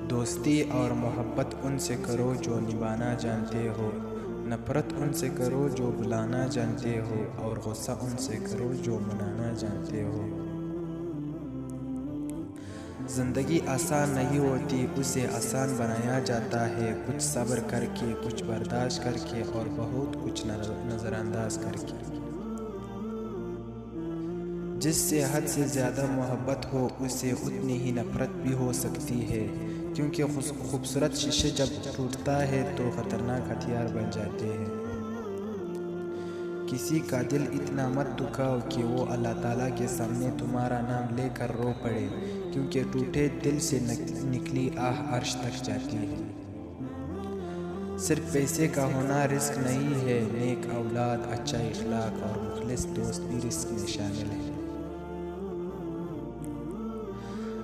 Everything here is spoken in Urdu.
دوستی اور محبت ان سے کرو جو نبھانا جانتے ہو، نفرت ان سے کرو جو بلانا جانتے ہو، اور غصہ ان سے کرو جو منانا جانتے ہو۔ زندگی آسان نہیں ہوتی، اسے آسان بنایا جاتا ہے، کچھ صبر کر کے، کچھ برداشت کر کے، اور بہت کچھ نظر انداز کر کے۔ جس سے حد سے زیادہ محبت ہو، اس سے اتنی ہی نفرت بھی ہو سکتی ہے، کیونکہ خوبصورت شیشے جب ٹوٹتا ہے تو خطرناک ہتھیار بن جاتے ہیں۔ کسی کا دل اتنا مت دکھاؤ کہ وہ اللہ تعالیٰ کے سامنے تمہارا نام لے کر رو پڑے، کیونکہ ٹوٹے دل سے نکلی آہ عرش تک جاتی ہے۔ صرف پیسے کا ہونا رزق نہیں ہے، نیک اولاد، اچھا اخلاق اور مخلص دوست بھی رزق میں شامل ہے۔